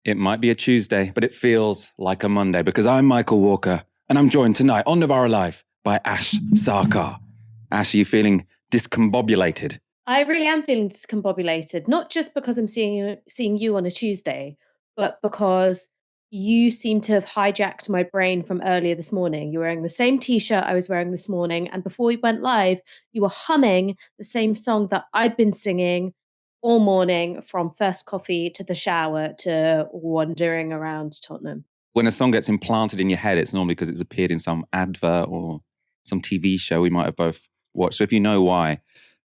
It might be a Tuesday, but it feels like a Monday because I'm Michael Walker and I'm joined tonight on Novara Live by Ash Sarkar. Ash, are you feeling discombobulated? I really am feeling discombobulated, not just because I'm seeing you on a Tuesday, but because you seem to have hijacked my brain from earlier this morning. You're wearing the same T-shirt I was wearing this morning, and before we went live, you were humming the same song that I'd been singing all morning, from first coffee to the shower to wandering around Tottenham. When a song gets implanted in your head, it's normally because it's appeared in some advert or some TV show we might have both watched. So if you know why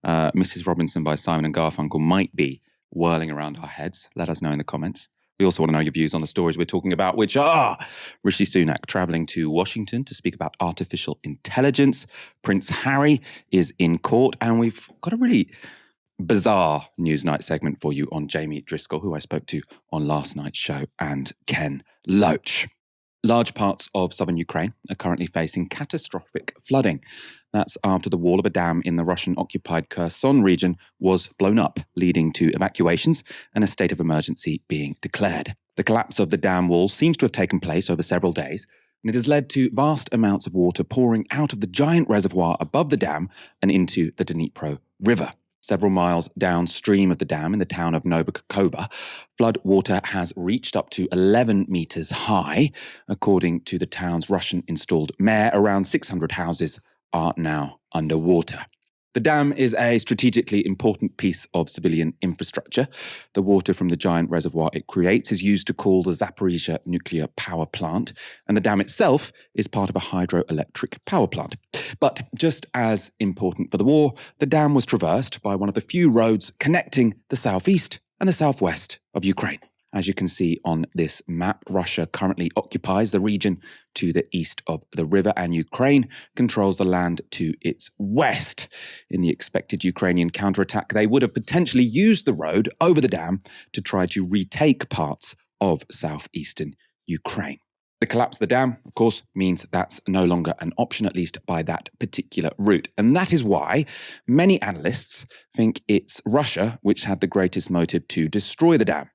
Mrs. Robinson by Simon and Garfunkel might be whirling around our heads, let us know in the comments. We also want to know your views on the stories we're talking about, which are Rishi Sunak travelling to Washington to speak about artificial intelligence. Prince Harry is in court, and we've got a really bizarre Newsnight segment for you on Jamie Driscoll, who I spoke to on last night's show, and Ken Loach. Large parts of southern Ukraine are currently facing catastrophic flooding. That's after the wall of a dam in the Russian-occupied Kherson region was blown up, leading to evacuations and a state of emergency being declared. The collapse of the dam wall seems to have taken place over several days, and it has led to vast amounts of water pouring out of the giant reservoir above the dam and into the Dnipro River. Several miles downstream of the dam in the town of Novara, flood water has reached up to 11 meters high. According to the town's Russian-installed mayor, around 600 houses are now underwater. The dam is a strategically important piece of civilian infrastructure. The water from the giant reservoir it creates is used to cool the Zaporizhzhia nuclear power plant, and the dam itself is part of a hydroelectric power plant. But just as important for the war, the dam was traversed by one of the few roads connecting the southeast and the southwest of Ukraine. As you can see on this map, Russia currently occupies the region to the east of the river, and Ukraine controls the land to its west. In the expected Ukrainian counterattack, they would have potentially used the road over the dam to try to retake parts of southeastern Ukraine. The collapse of the dam, of course, means that's no longer an option, at least by that particular route. And that is why many analysts think it's Russia which had the greatest motive to destroy the dam.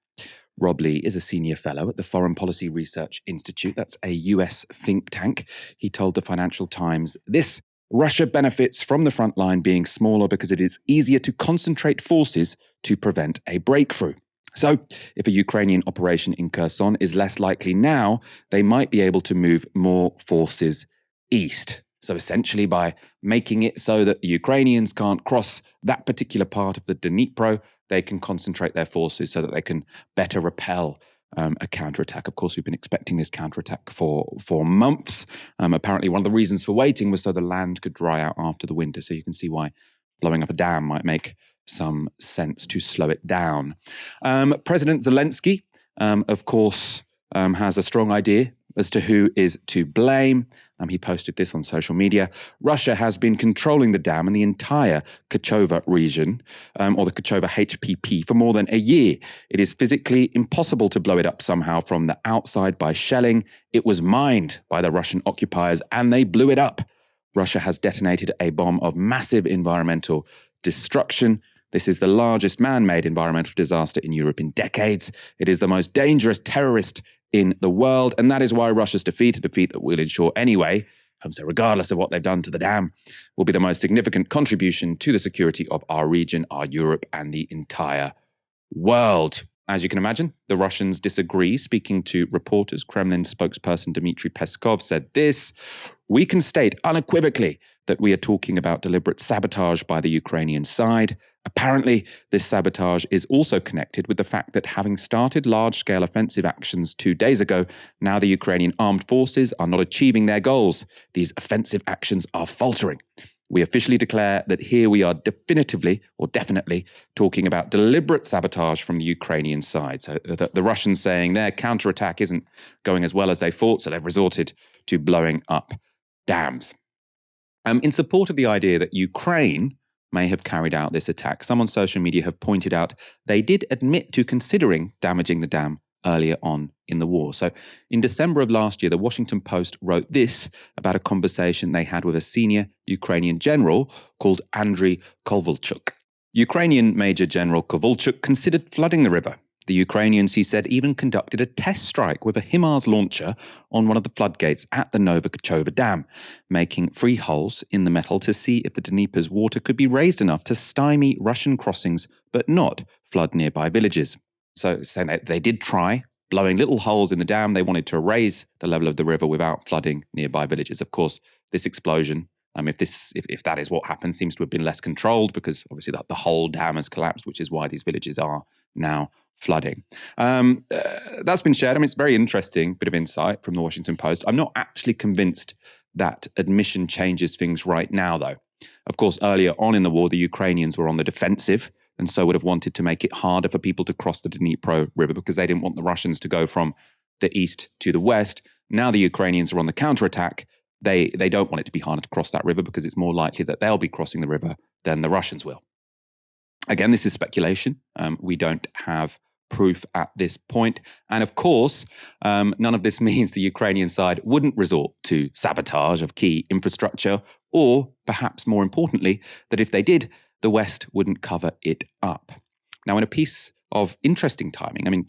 Rob Lee is a senior fellow at the Foreign Policy Research Institute. That's a US think tank. He told the Financial Times this: Russia benefits from the front line being smaller because it is easier to concentrate forces to prevent a breakthrough. So, if a Ukrainian operation in Kherson is less likely now, they might be able to move more forces east. So essentially, by making it so that the Ukrainians can't cross that particular part of the Dnipro, they can concentrate their forces so that they can better repel a counterattack. Of course, we've been expecting this counterattack for months. Apparently, one of the reasons for waiting was so the land could dry out after the winter. So you can see why blowing up a dam might make some sense to slow it down. President Zelensky, of course, has a strong idea as to who is to blame. He posted this on social media. Russia has been controlling the dam and the entire Kachova region, or the Kachova HPP, for more than a year. It is physically impossible to blow it up somehow from the outside by shelling. It was mined by the Russian occupiers and they blew it up. Russia has detonated a bomb of massive environmental destruction. This is the largest man-made environmental disaster in Europe in decades. It is the most dangerous terrorist in the world, and that is why Russia's defeat, a defeat that we'll ensure anyway, so regardless of what they've done to the dam, will be the most significant contribution to the security of our region, our Europe, and the entire world. As you can imagine, the Russians disagree. Speaking to reporters, Kremlin spokesperson Dmitry Peskov said this: "We can state unequivocally that we are talking about deliberate sabotage by the Ukrainian side. Apparently, this sabotage is also connected with the fact that having started large-scale offensive actions 2 days ago, now the Ukrainian armed forces are not achieving their goals. These offensive actions are faltering. We officially declare that here we are definitely talking about deliberate sabotage from the Ukrainian side." So the Russians saying their counterattack isn't going as well as they thought, so they've resorted to blowing up dams. In support of the idea that Ukraine may have carried out this attack, some on social media have pointed out they did admit to considering damaging the dam earlier on in the war. So in December of last year, the Washington Post wrote this about a conversation they had with a senior Ukrainian general called Andriy Kovalchuk. Ukrainian Major General Kovalchuk considered flooding the river. The Ukrainians, he said, even conducted a test strike with a HIMARS launcher on one of the floodgates at the Novara Dam, making 3 holes in the metal to see if the Dnieper's water could be raised enough to stymie Russian crossings but not flood nearby villages. So saying that they did try blowing little holes in the dam. They wanted to raise the level of the river without flooding nearby villages. Of course, this explosion, if that is what happened, seems to have been less controlled because obviously the whole dam has collapsed, which is why these villages are now flooding. That's been shared. It's a very interesting bit of insight from the Washington Post. I'm not actually convinced that admission changes things right now, though. Of course, earlier on in the war, the Ukrainians were on the defensive and so would have wanted to make it harder for people to cross the Dnipro River because they didn't want the Russians to go from the east to the west. Now the Ukrainians are on the counterattack. They don't want it to be harder to cross that river because it's more likely that they'll be crossing the river than the Russians will. Again, this is speculation. We don't have proof at this point. And of course, none of this means the Ukrainian side wouldn't resort to sabotage of key infrastructure, or perhaps more importantly, that if they did, the West wouldn't cover it up. Now, in a piece of interesting timing,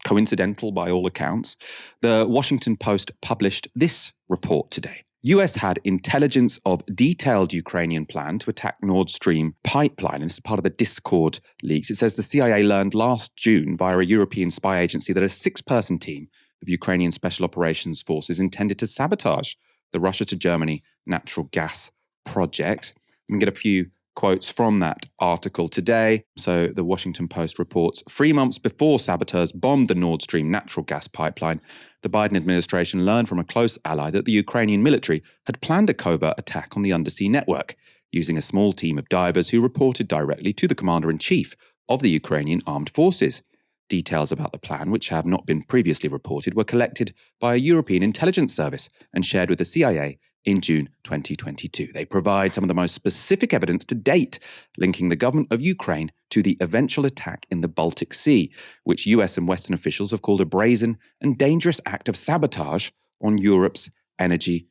coincidental by all accounts, the Washington Post published this report today. US had intelligence of detailed Ukrainian plan to attack Nord Stream pipeline. And this is part of the Discord leaks. It says the CIA learned last June via a European spy agency that a 6-person team of Ukrainian Special Operations Forces intended to sabotage the Russia to Germany natural gas project. We can get a few quotes from that article today. So the Washington Post reports, 3 months before saboteurs bombed the Nord Stream natural gas pipeline, the Biden administration learned from a close ally that the Ukrainian military had planned a covert attack on the undersea network, using a small team of divers who reported directly to the commander-in-chief of the Ukrainian armed forces. Details about the plan, which have not been previously reported, were collected by a European intelligence service and shared with the CIA in June 2022. They provide some of the most specific evidence to date linking the government of Ukraine to the eventual attack in the Baltic Sea, which US and Western officials have called a brazen and dangerous act of sabotage on Europe's energy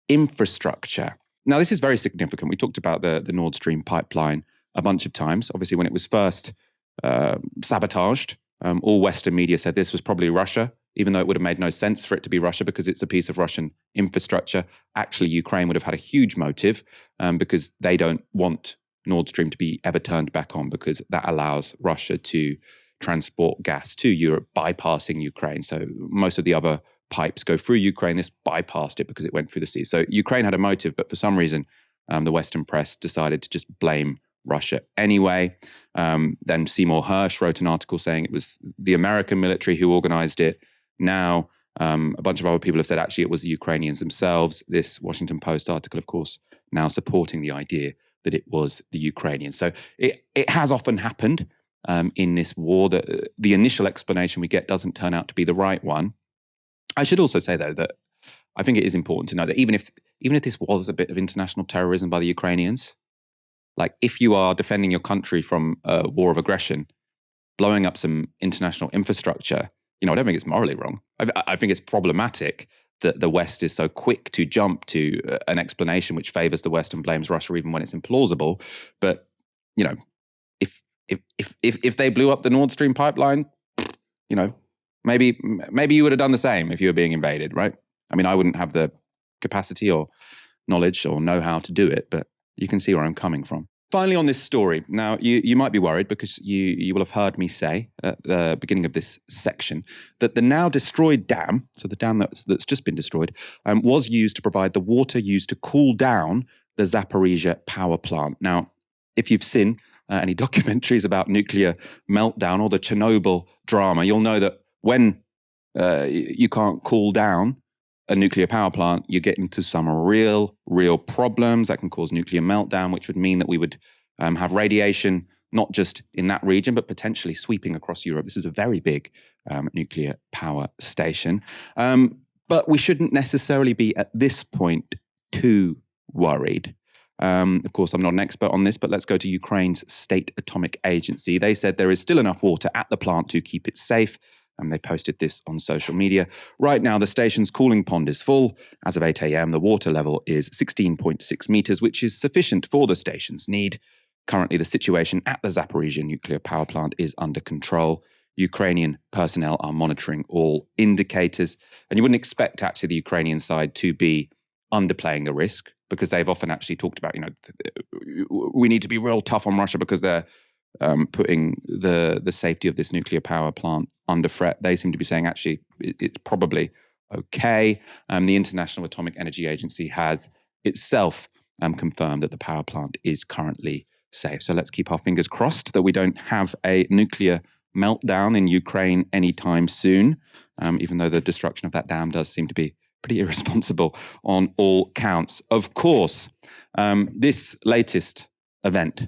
infrastructure. Now, this is very significant. We talked about the Nord Stream pipeline a bunch of times. Obviously, when it was first sabotaged, all Western media said this was probably Russia, even though it would have made no sense for it to be Russia because it's a piece of Russian infrastructure. Actually, Ukraine would have had a huge motive because they don't want Nord Stream to be ever turned back on, because that allows Russia to transport gas to Europe, bypassing Ukraine. So most of the other pipes go through Ukraine. This bypassed it because it went through the sea. So Ukraine had a motive, but for some reason, the Western press decided to just blame Russia anyway. Then Seymour Hersh wrote an article saying it was the American military who organized it. Now, a bunch of other people have said actually it was the Ukrainians themselves. This Washington Post article, of course, now supporting the idea that it was the Ukrainians. So it has often happened in this war that the initial explanation we get doesn't turn out to be the right one. I should also say, though, that I think it is important to know that even if this was a bit of international terrorism by the Ukrainians, like if you are defending your country from a war of aggression, blowing up some international infrastructure, I don't think it's morally wrong. I think it's problematic that the West is so quick to jump to an explanation which favors the West and blames Russia even when it's implausible. But, if they blew up the Nord Stream pipeline, maybe you would have done the same if you were being invaded, right? I wouldn't have the capacity or knowledge or know-how to do it, but you can see where I'm coming from. Finally, on this story, now you might be worried because you will have heard me say at the beginning of this section that the now destroyed dam, so the dam that's just been destroyed, was used to provide the water used to cool down the Zaporizhzhia power plant. Now, if you've seen any documentaries about nuclear meltdown or the Chernobyl drama, you'll know that when you can't cool down a nuclear power plant, you get into some real problems that can cause nuclear meltdown, which would mean that we would have radiation, not just in that region, but potentially sweeping across Europe. This is a very big nuclear power station. But we shouldn't necessarily be at this point too worried. Of course, I'm not an expert on this, but let's go to Ukraine's State Atomic Agency. They said there is still enough water at the plant to keep it safe. And they posted this on social media. Right now, the station's cooling pond is full. As of 8 a.m., the water level is 16.6 meters, which is sufficient for the station's need. Currently, the situation at the Zaporizhzhia nuclear power plant is under control. Ukrainian personnel are monitoring all indicators. And you wouldn't expect actually the Ukrainian side to be underplaying the risk, because they've often actually talked about, we need to be real tough on Russia because they're putting the safety of this nuclear power plant under threat. They seem to be saying actually it's probably okay. The International Atomic Energy Agency has itself confirmed that the power plant is currently safe. So let's keep our fingers crossed that we don't have a nuclear meltdown in Ukraine anytime soon, even though the destruction of that dam does seem to be pretty irresponsible on all counts. Of course, this latest event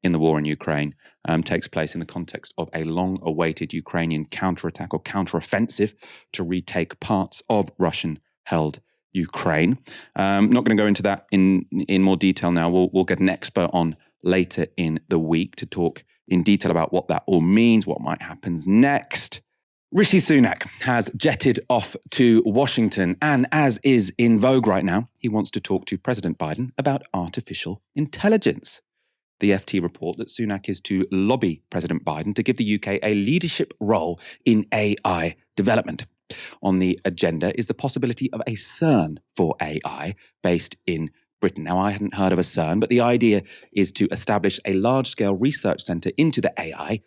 in the war in Ukraine takes place in the context of a long-awaited Ukrainian counterattack or counteroffensive to retake parts of Russian-held Ukraine. Not going to go into that in more detail now. We'll get an expert on later in the week to talk in detail about what that all means, what might happen next. Rishi Sunak has jetted off to Washington, and as is in vogue right now, he wants to talk to President Biden about artificial intelligence. The FT report that Sunak is to lobby President Biden to give the UK a leadership role in AI development. On the agenda is the possibility of a CERN for AI based in Britain. Now, I hadn't heard of a CERN, but the idea is to establish a large-scale research centre into AI,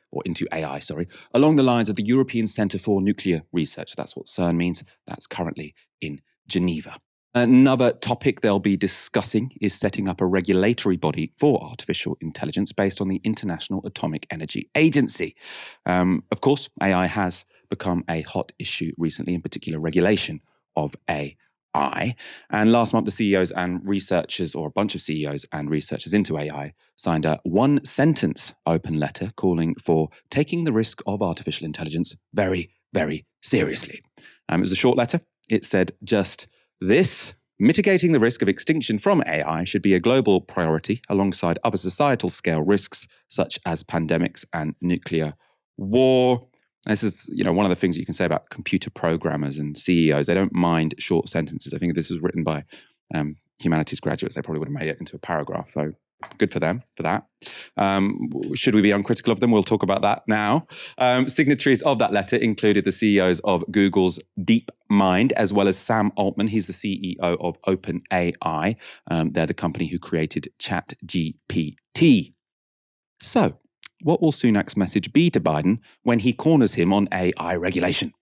along the lines of the European Centre for Nuclear Research. That's what CERN means. That's currently in Geneva. Another topic they'll be discussing is setting up a regulatory body for artificial intelligence based on the International Atomic Energy Agency. Of course, AI has become a hot issue recently, in particular regulation of AI. And last month, the CEOs and researchers, or a bunch of CEOs and researchers into AI, signed a one-sentence open letter calling for taking the risk of artificial intelligence very, very seriously. It was a short letter. It said just this: mitigating the risk of extinction from AI should be a global priority alongside other societal scale risks such as pandemics and nuclear war. This is, one of the things you can say about computer programmers and CEOs. They don't mind short sentences. I think if this was written by humanities graduates, they probably would have made it into a paragraph. So good for them for that. Should we be uncritical of them? We'll talk about that now. Signatories of that letter included the CEOs of Google's DeepMind, as well as Sam Altman. He's the CEO of OpenAI. They're the company who created ChatGPT. So, what will Sunak's message be to Biden when he corners him on AI regulation?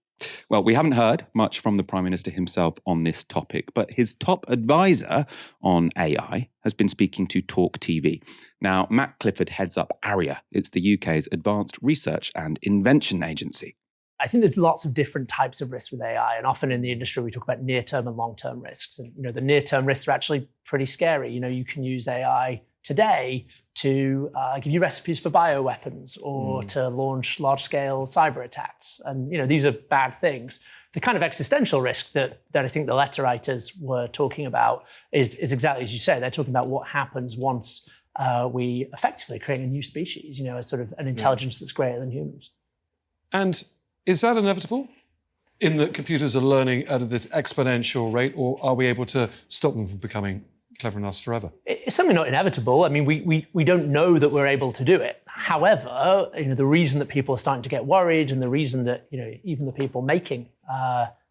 Well, we haven't heard much from the Prime Minister himself on this topic, but his top advisor on AI has been speaking to Talk TV. Now, Matt Clifford heads up ARIA. It's the UK's Advanced Research and Invention Agency. I think there's lots of different types of risks with AI, and often in the industry we talk about near-term and long-term risks. And the near-term risks are actually pretty scary. You can use AI today to give you recipes for bioweapons or to launch large-scale cyber attacks. And these are bad things. The kind of existential risk that I think the letter writers were talking about is exactly as you say. They're talking about what happens once we effectively create a new species, a sort of an intelligence that's greater than humans. And is that inevitable, in that computers are learning at this exponential rate, or are we able to stop them from becoming clever enough forever? It's certainly not inevitable. I mean, we don't know that we're able to do it. However, the reason that people are starting to get worried, and the reason that even the people making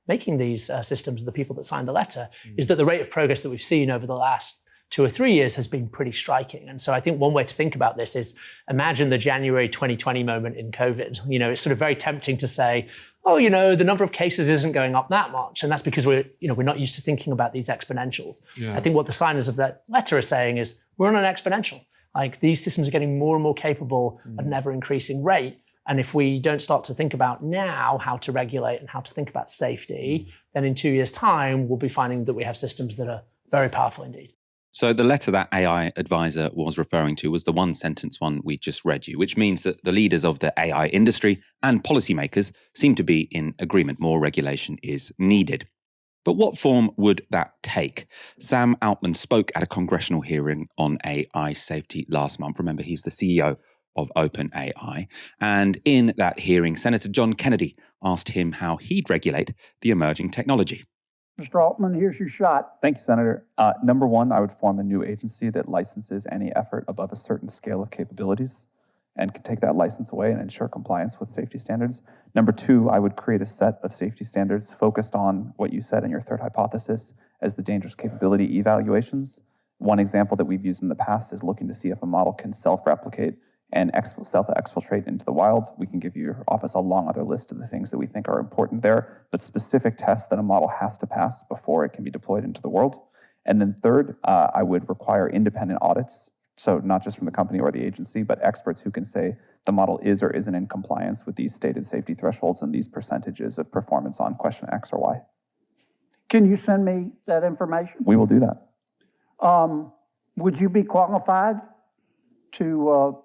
these systems, the people that signed the letter, is that the rate of progress that we've seen over the last 2 or 3 years has been pretty striking. And so I think one way to think about this is imagine the January 2020 moment in COVID. It's sort of very tempting to say, oh, the number of cases isn't going up that much. And that's because we're not used to thinking about these exponentials. Yeah. I think what the signers of that letter are saying is we're on an exponential. Like, these systems are getting more and more capable at an ever increasing rate. And if we don't start to think about now how to regulate and how to think about safety, then in 2 years' time, we'll be finding that we have systems that are very powerful indeed. So the letter that AI advisor was referring to was the one-sentence one we just read you, which means that the leaders of the AI industry and policymakers seem to be in agreement. More regulation is needed. But what form would that take? Sam Altman spoke at a congressional hearing on AI safety last month. Remember, he's the CEO of OpenAI. And in that hearing, Senator John Kennedy asked him how he'd regulate the emerging technology. Mr. Altman, here's your shot. Thank you, Senator. Number one, I would form a new agency that licenses any effort above a certain scale of capabilities. and can take that license away and ensure compliance with safety standards. Number two, I would create a set of safety standards focused on what you said in your third hypothesis as the dangerous capability evaluations. One example that we've used in the past is looking to see if a model can self-replicate and self-exfiltrate into the wild. We can give your office a long other list of the things that we think are important there, but specific tests that a model has to pass before it can be deployed into the world. And then third, I would require independent audits. So not just from the company or the agency, but experts who can say the model is or isn't in compliance with these stated safety thresholds and these percentages of performance on question X or Y. Can you send me that information? We will do that. Would you be qualified to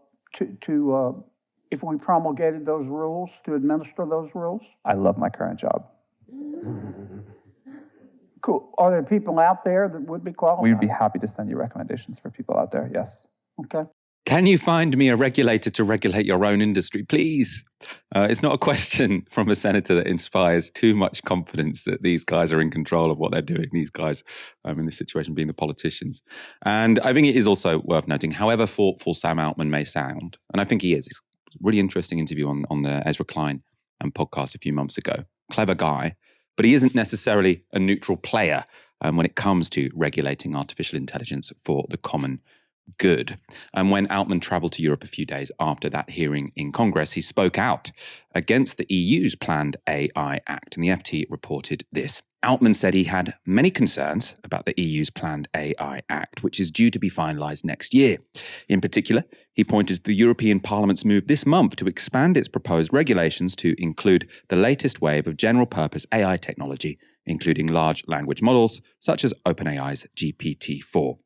if we promulgated those rules, to administer those rules? I love my current job. Cool. Are there people out there that would be qualified? We would be happy to send you recommendations for people out there, yes. Okay. Can you find me a regulator to regulate your own industry, please? It's not a question from a senator that inspires too much confidence that these guys are in control of what they're doing, these guys in this situation being the politicians. And I think it is also worth noting, however thoughtful Sam Altman may sound, and I think he is, it's a really interesting interview on the Ezra Klein podcast a few months ago. Clever guy, but he isn't necessarily a neutral player when it comes to regulating artificial intelligence for the common good. And when Altman travelled to Europe a few days after that hearing in Congress, he spoke out against the EU's planned AI Act, and the FT reported this. Altman said he had many concerns about the EU's planned AI Act, which is due to be finalised next year. In particular, he pointed to the European Parliament's move this month to expand its proposed regulations to include the latest wave of general-purpose AI technology, including large language models, such as OpenAI's GPT-4.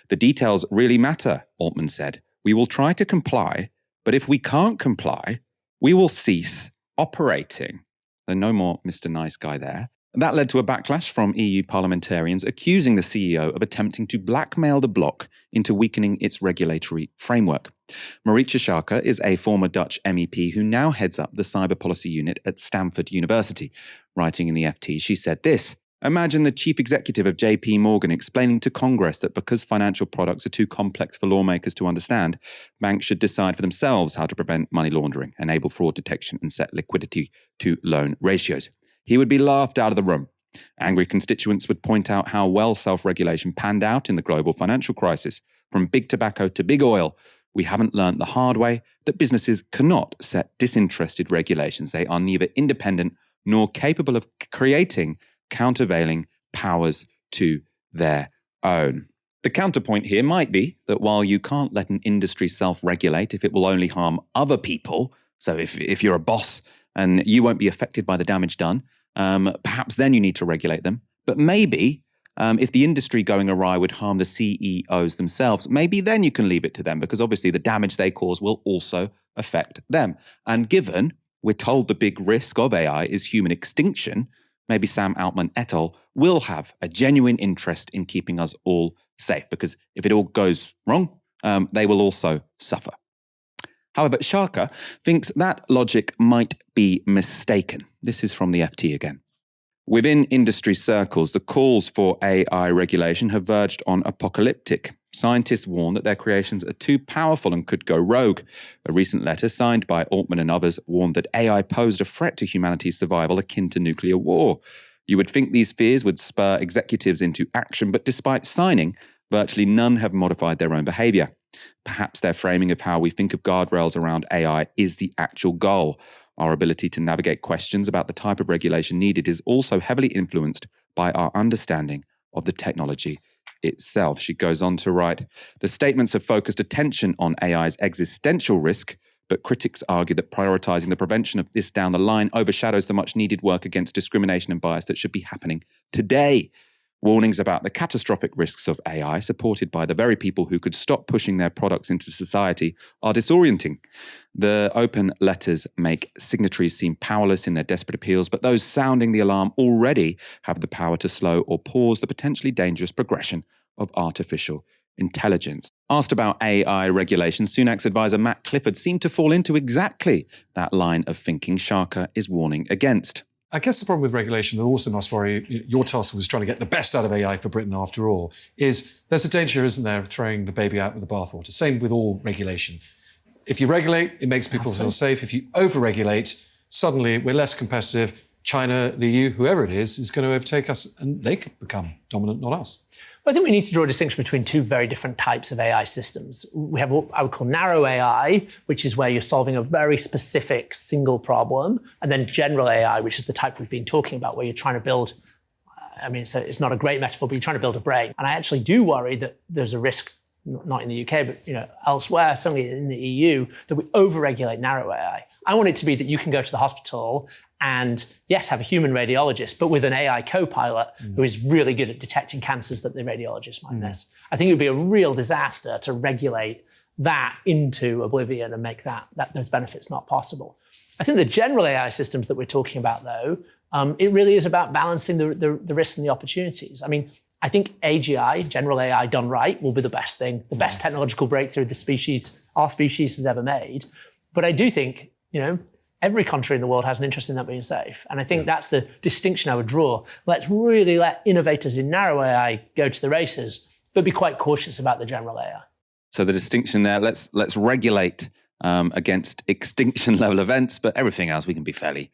The details really matter, Altman said. We will try to comply, but if we can't comply, we will cease operating. So no more Mr. Nice Guy there. That led to a backlash from EU parliamentarians accusing the CEO of attempting to blackmail the bloc into weakening its regulatory framework. Marietje Schaake is a former Dutch MEP who now heads up the cyber policy unit at Stanford University. Writing in the FT, she said this: "Imagine the chief executive of JP Morgan explaining to Congress that because financial products are too complex for lawmakers to understand, banks should decide for themselves how to prevent money laundering, enable fraud detection, and set liquidity to loan ratios. He would be laughed out of the room. Angry constituents would point out how well self-regulation panned out in the global financial crisis. From big tobacco to big oil, we haven't learned the hard way that businesses cannot set disinterested regulations. They are neither independent nor capable of creating countervailing powers to their own." The counterpoint here might be that while you can't let an industry self-regulate if it will only harm other people, so if you're a boss and you won't be affected by the damage done, perhaps then you need to regulate them. But maybe if the industry going awry would harm the CEOs themselves, maybe then you can leave it to them, because obviously the damage they cause will also affect them. And given we're told the big risk of AI is human extinction, maybe Sam Altman et al. Will have a genuine interest in keeping us all safe, because if it all goes wrong, they will also suffer. However, Schaake thinks that logic might be mistaken. This is from the FT again. Within industry circles, the calls for AI regulation have verged on apocalyptic. Scientists warn that their creations are too powerful and could go rogue. A recent letter signed by Altman and others warned that AI posed a threat to humanity's survival akin to nuclear war. You would think these fears would spur executives into action, but despite signing, virtually none have modified their own behavior. Perhaps their framing of how we think of guardrails around AI is the actual goal. Our ability to navigate questions about the type of regulation needed is also heavily influenced by our understanding of the technology itself. She goes on to write, "The statements have focused attention on AI's existential risk, but critics argue that prioritizing the prevention of this down the line overshadows the much needed work against discrimination and bias that should be happening today. Warnings about the catastrophic risks of AI, supported by the very people who could stop pushing their products into society, are disorienting. The open letters make signatories seem powerless in their desperate appeals, but those sounding the alarm already have the power to slow or pause the potentially dangerous progression of artificial intelligence." Asked about AI regulation, Sunak's advisor Matt Clifford seemed to fall into exactly that line of thinking Schaake is warning against. I guess the problem with regulation that also must worry, your task was trying to get the best out of AI for Britain after all, is there's a danger, isn't there, of throwing the baby out with the bathwater. Same with all regulation. if you regulate, it makes people feel safe. If you overregulate, suddenly we're less competitive. China, the EU, whoever it is going to overtake us, and they could become dominant, not us. I think we need to draw a distinction between two very different types of AI systems. We have what I would call narrow AI, which is where you're solving a very specific single problem, and then general AI, which is the type we've been talking about, where you're trying to build, it's not a great metaphor, but you're trying to build a brain. And I actually do worry that there's a risk, not in the UK, but elsewhere, certainly in the EU, that we overregulate narrow AI. I want it to be that you can go to the hospital and, yes, have a human radiologist, but with an AI co-pilot who is really good at detecting cancers that the radiologist might miss. I think it would be a real disaster to regulate that into oblivion and make that those benefits not possible. I think the general AI systems that we're talking about, though, it really is about balancing the risks and the opportunities. I mean, I think AGI, general AI done right, will be the best thing, the best technological breakthrough our species has ever made. But I do think, every country in the world has an interest in that being safe. And I think that's the distinction I would draw. Let's really let innovators in narrow AI go to the races, but be quite cautious about the general AI. So the distinction there, let's regulate against extinction level events, but everything else we can be fairly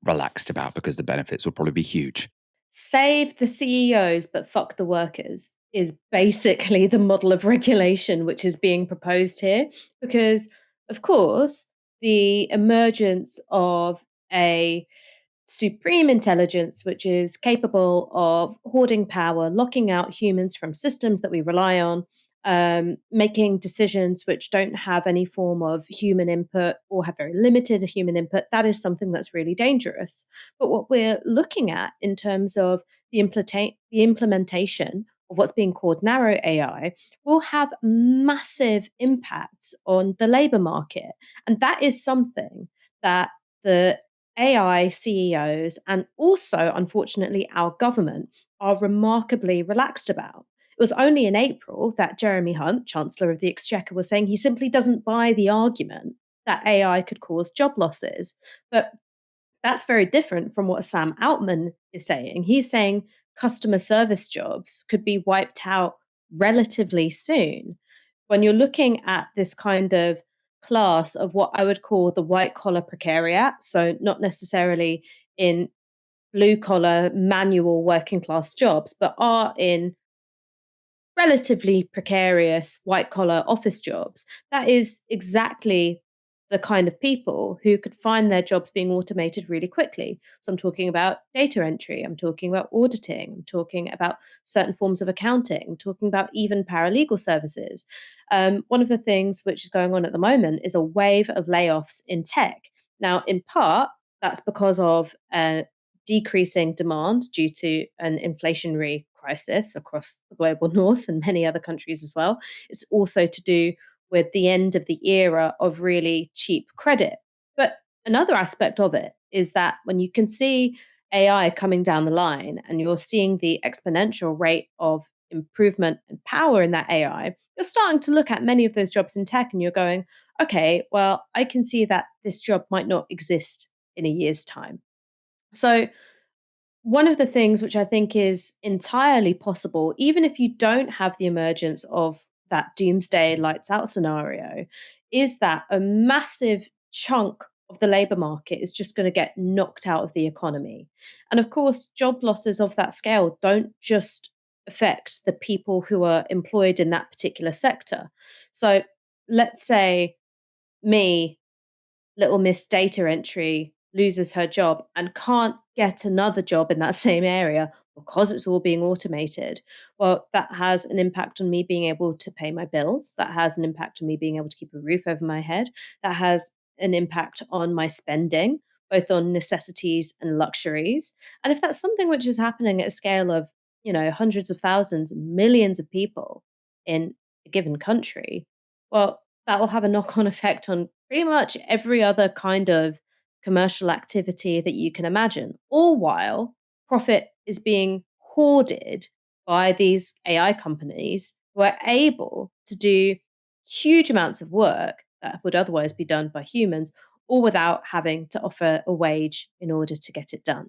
relaxed about because the benefits will probably be huge. Save the CEOs, but fuck the workers is basically the model of regulation which is being proposed here. Because, of course, the emergence of a supreme intelligence which is capable of hoarding power, locking out humans from systems that we rely on, making decisions which don't have any form of human input or have very limited human input, that is something that's really dangerous. But what we're looking at in terms of the implementation of what's being called narrow AI will have massive impacts on the labor market. And that is something that the AI CEOs and also, unfortunately, our government are remarkably relaxed about. It was only in April that Jeremy Hunt, Chancellor of the Exchequer, was saying he simply doesn't buy the argument that AI could cause job losses. But that's very different from what Sam Altman is saying. He's saying customer service jobs could be wiped out relatively soon. When you're looking at this kind of class of what I would call the white collar precariat, so not necessarily in blue collar manual working class jobs, but are in relatively precarious white collar office jobs, that is exactly the kind of people who could find their jobs being automated really quickly. So I'm talking about data entry, I'm talking about auditing, I'm talking about certain forms of accounting, I'm talking about even paralegal services. One of the things which is going on at the moment is a wave of layoffs in tech. Now, in part, that's because of decreasing demand due to an inflationary crisis across the global north and many other countries as well. It's also to do with the end of the era of really cheap credit. But another aspect of it is that when you can see AI coming down the line and you're seeing the exponential rate of improvement and power in that AI, you're starting to look at many of those jobs in tech and you're going, okay, well, I can see that this job might not exist in a year's time. So one of the things which I think is entirely possible, even if you don't have the emergence of that doomsday lights out scenario, is that a massive chunk of the labor market is just going to get knocked out of the economy. And of course, job losses of that scale don't just affect the people who are employed in that particular sector. So let's say me, little Miss Data Entry, loses her job and can't get another job in that same area because it's all being automated. Well, that has an impact on me being able to pay my bills. That has an impact on me being able to keep a roof over my head. That has an impact on my spending, both on necessities and luxuries. And if that's something which is happening at a scale of, hundreds of thousands, millions of people in a given country, well, that will have a knock-on effect on pretty much every other kind of commercial activity that you can imagine, all while profit is being hoarded by these AI companies who are able to do huge amounts of work that would otherwise be done by humans, all without having to offer a wage in order to get it done.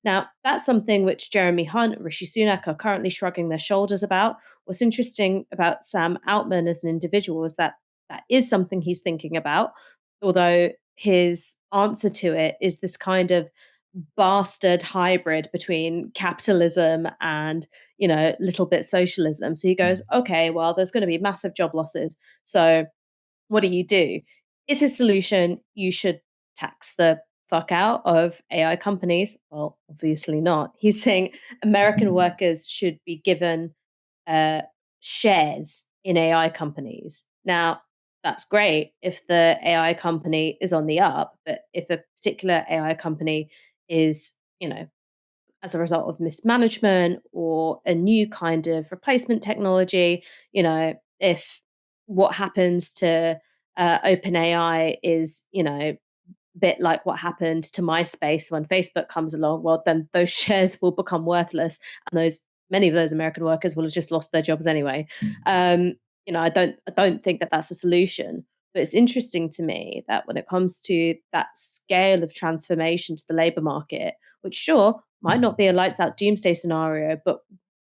Now, that's something which Jeremy Hunt and Rishi Sunak are currently shrugging their shoulders about. What's interesting about Sam Altman as an individual is that that is something he's thinking about, although his answer to it is this kind of bastard hybrid between capitalism and, little bit socialism. So he goes, okay, well, there's going to be massive job losses. So what do? Is his solution you should tax the fuck out of AI companies? Well, obviously not. He's saying American workers should be given uh, shares in AI companies. Now, that's great if the AI company is on the up, but if a particular AI company is, as a result of mismanagement or a new kind of replacement technology, if what happens to OpenAI is, bit like what happened to MySpace when Facebook comes along, well, then those shares will become worthless, and many of those American workers will have just lost their jobs anyway. Um, I don't think that that's a solution. But it's interesting to me that when it comes to that scale of transformation to the labor market, which sure might not be a lights out doomsday scenario, but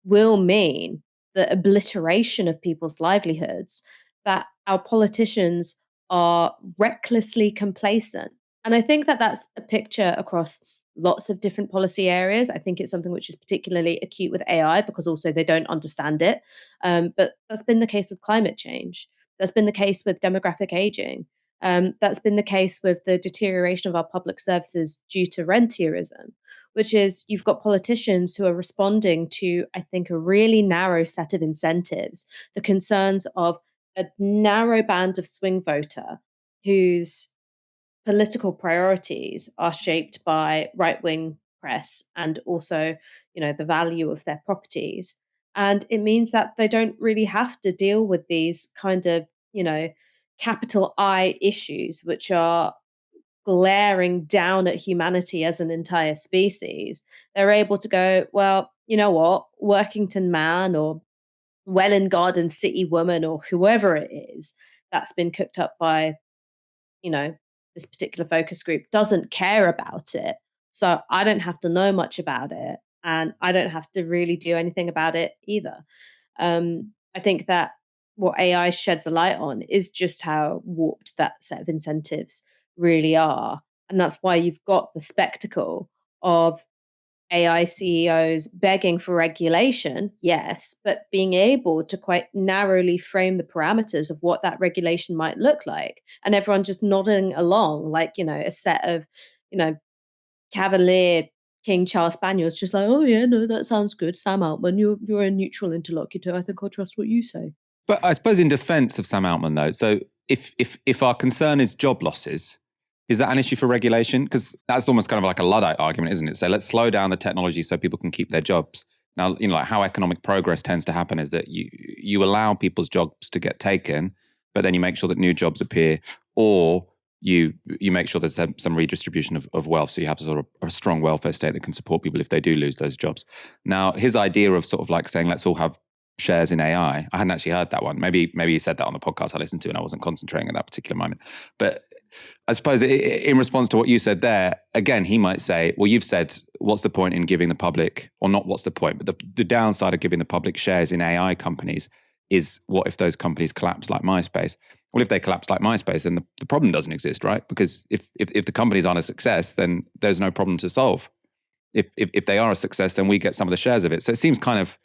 will mean the obliteration of people's livelihoods, that our politicians are recklessly complacent. And I think that that's a picture across lots of different policy areas. I think it's something which is particularly acute with AI because also they don't understand it. But that's been the case with climate change. That's been the case with demographic aging. That's been the case with the deterioration of our public services due to rentierism, which is you've got politicians who are responding to, I think, a really narrow set of incentives, the concerns of a narrow band of swing voter whose political priorities are shaped by right-wing press and also, the value of their properties. And it means that they don't really have to deal with these kind of, capital I issues, which are glaring down at humanity as an entire species. They're able to go, well, you know what, Workington man or Welwyn Garden City woman or whoever it is that's been cooked up by, you know, this particular focus group doesn't care about it. So I don't have to know much about it. And I don't have to really do anything about it either. I think that what AI sheds a light on is just how warped that set of incentives really are. And that's why you've got the spectacle of AI CEOs begging for regulation, yes, but being able to quite narrowly frame the parameters of what that regulation might look like. And everyone just nodding along like, a set of, you know, cavalier King Charles Spaniels, just like, oh yeah, no, that sounds good. Sam Altman, you're a neutral interlocutor. I think I'll trust what you say. But I suppose in defense of Sam Altman, though, so if our concern is job losses, is that an issue for regulation? Because that's almost kind of like a Luddite argument, isn't it? So let's slow down the technology so people can keep their jobs. Now, like how economic progress tends to happen is that you allow people's jobs to get taken, but then you make sure that new jobs appear, or you make sure there's some redistribution of wealth, so you have sort of a strong welfare state that can support people if they do lose those jobs. Now, his idea of sort of like saying let's all have shares in AI, I hadn't actually heard that one. Maybe you said that on the podcast I listened to and I wasn't concentrating at that particular moment. But I suppose in response to what you said there, again, he might say, well, you've said, what's the point in giving the public, or not what's the point, but the downside of giving the public shares in AI companies is what if those companies collapse like MySpace? Well, if they collapse like MySpace, then the problem doesn't exist, right? Because if the companies aren't a success, then there's no problem to solve. If they are a success, then we get some of the shares of it. So it seems kind of,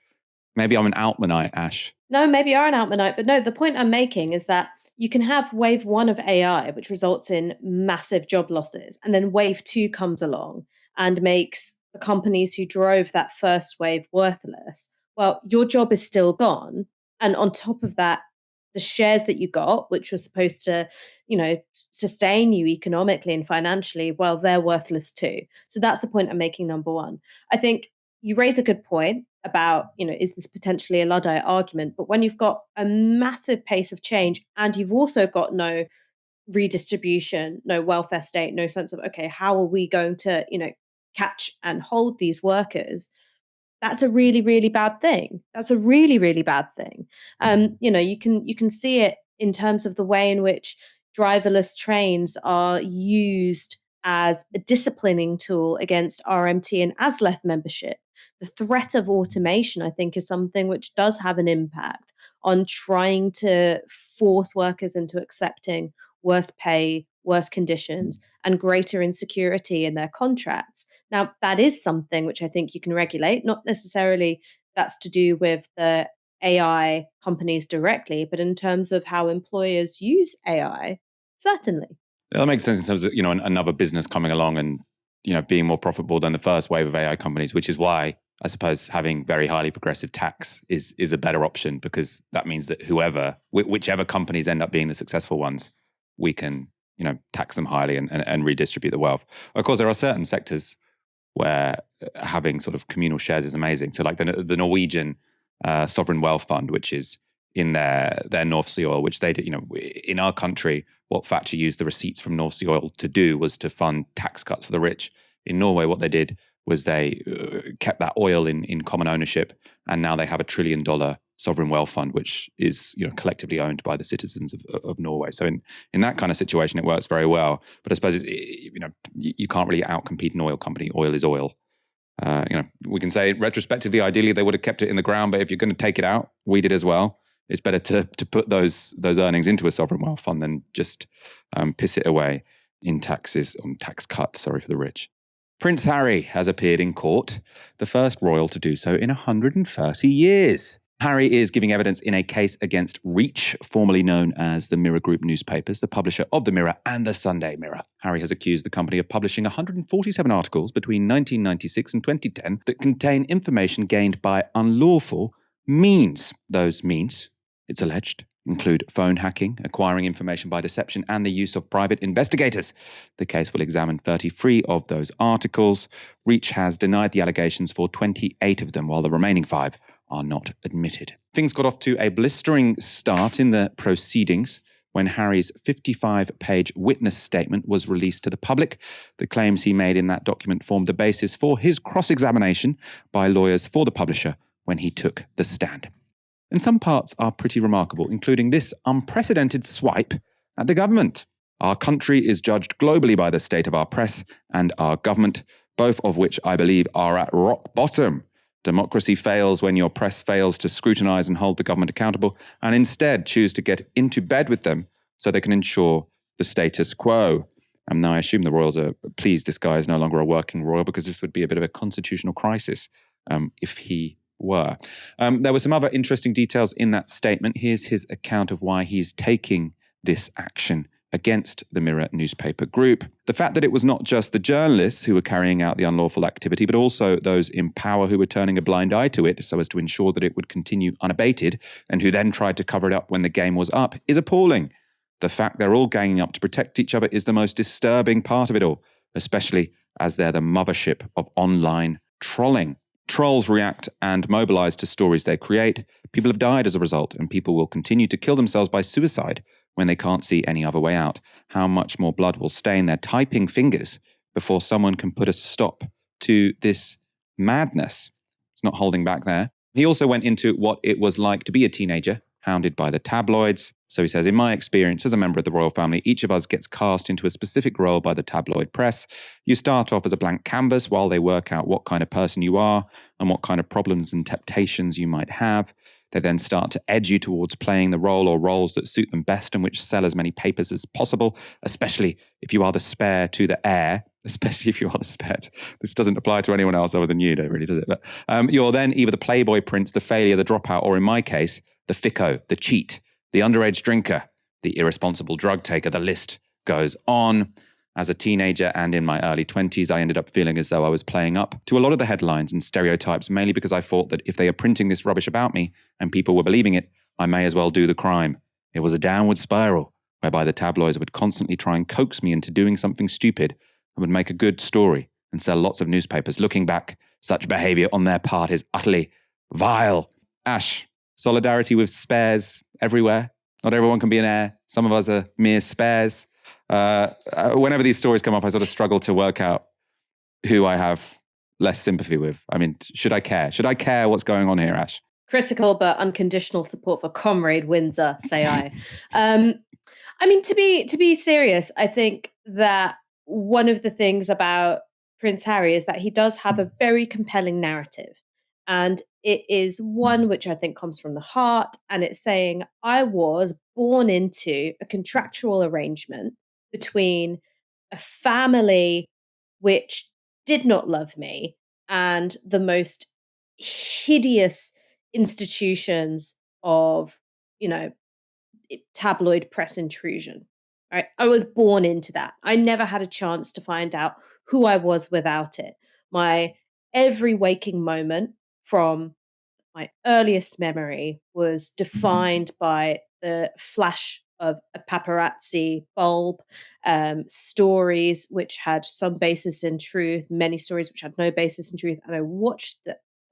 maybe I'm an Altmanite, Ash. No, maybe you are an Altmanite, but no, the point I'm making is that you can have wave one of AI, which results in massive job losses, and then wave two comes along and makes the companies who drove that first wave worthless. Well, your job is still gone. And on top of that, the shares that you got, which were supposed to, sustain you economically and financially, well, they're worthless too. So that's the point I'm making, number one. I think you raise a good point about, is this potentially a Luddite argument? But when you've got a massive pace of change and you've also got no redistribution, no welfare state, no sense of, okay, how are we going to, catch and hold these workers? That's a really, really bad thing. That's a really, really bad thing. You can see it in terms of the way in which driverless trains are used as a disciplining tool against RMT and ASLEF membership. The threat of automation, I think, is something which does have an impact on trying to force workers into accepting worse pay, worse conditions, and greater insecurity in their contracts. Now, that is something which I think you can regulate, not necessarily that's to do with the AI companies directly, but in terms of how employers use AI, certainly. That makes sense in terms of, another business coming along and, being more profitable than the first wave of AI companies, which is why I suppose having very highly progressive tax is a better option, because that means that whichever companies end up being the successful ones, we can, tax them highly and redistribute the wealth. Of course, there are certain sectors where having sort of communal shares is amazing. So like the Norwegian sovereign wealth fund, which is in their North Sea oil, which they did, in our country, what Thatcher used the receipts from North Sea oil to do was to fund tax cuts for the rich. In Norway, what they did was they kept that oil in common ownership, and now they have $1 trillion sovereign wealth fund, which is collectively owned by the citizens of Norway. So in that kind of situation, it works very well. But I suppose you can't really outcompete an oil company. Oil is oil. We can say retrospectively, ideally they would have kept it in the ground, but if you're going to take it out, we did as well. It's better to put those earnings into a sovereign wealth fund than just piss it away in taxes on tax cuts. Sorry for the rich. Prince Harry has appeared in court, the first royal to do so in 130 years. Harry is giving evidence in a case against Reach, formerly known as the Mirror Group newspapers, the publisher of the Mirror and the Sunday Mirror. Harry has accused the company of publishing 147 articles between 1996 and 2010 that contain information gained by unlawful means. Those means, it's alleged, include phone hacking, acquiring information by deception, and the use of private investigators. The case will examine 33 of those articles. Reach has denied the allegations for 28 of them, while the remaining 5 are not admitted. Things got off to a blistering start in the proceedings when Harry's 55-page witness statement was released to the public. The claims he made in that document formed the basis for his cross-examination by lawyers for the publisher when he took the stand. And some parts are pretty remarkable, including this unprecedented swipe at the government. Our country is judged globally by the state of our press and our government, both of which I believe are at rock bottom. Democracy fails when your press fails to scrutinize and hold the government accountable and instead choose to get into bed with them so they can ensure the status quo. And now I assume the royals are pleased this guy is no longer a working royal, because this would be a bit of a constitutional crisis if he were. There were some other interesting details in that statement. Here's his account of why he's taking this action against the Mirror newspaper group. The fact that it was not just the journalists who were carrying out the unlawful activity, but also those in power who were turning a blind eye to it so as to ensure that it would continue unabated, and who then tried to cover it up when the game was up, is appalling. The fact they're all ganging up to protect each other is the most disturbing part of it all, especially as they're the mothership of online trolling. Trolls react and mobilize to stories they create. People have died as a result, and people will continue to kill themselves by suicide when they can't see any other way out. How much more blood will stain their typing fingers before someone can put a stop to this madness? It's not holding back there. He also went into what it was like to be a teenager, hounded by the tabloids. So he says, in my experience as a member of the royal family, each of us gets cast into a specific role by the tabloid press. You start off as a blank canvas while they work out what kind of person you are and what kind of problems and temptations you might have. They then start to edge you towards playing the role or roles that suit them best and which sell as many papers as possible, especially if you are the spare to the heir. Especially if you are the spare. This doesn't apply to anyone else other than you, really, does it? But you're then either the playboy prince, the failure, the dropout, or in my case, the ficko, the cheat, the underage drinker, the irresponsible drug taker. The list goes on. As a teenager and in my early 20s, I ended up feeling as though I was playing up to a lot of the headlines and stereotypes, mainly because I thought that if they are printing this rubbish about me and people were believing it, I may as well do the crime. It was a downward spiral, whereby the tabloids would constantly try and coax me into doing something stupid and would make a good story and sell lots of newspapers. Looking back, such behavior on their part is utterly vile. Ash, solidarity with spares everywhere. Not everyone can be an heir. Some of us are mere spares. Whenever these stories come up, I sort of struggle to work out who I have less sympathy with. I mean, should I care? Should I care what's going on here, Ash? Critical but unconditional support for Comrade Windsor, say I. I mean, to be serious, I think that one of the things about Prince Harry is that he does have a very compelling narrative. And it is one which I think comes from the heart. And it's saying, I was born into a contractual arrangement between a family which did not love me and the most hideous institutions of, you know, tabloid press intrusion. Right? I was born into that. I never had a chance to find out who I was without it. My every waking moment from my earliest memory was defined by the flash of a paparazzi bulb, stories which had some basis in truth, many stories which had no basis in truth. And I watched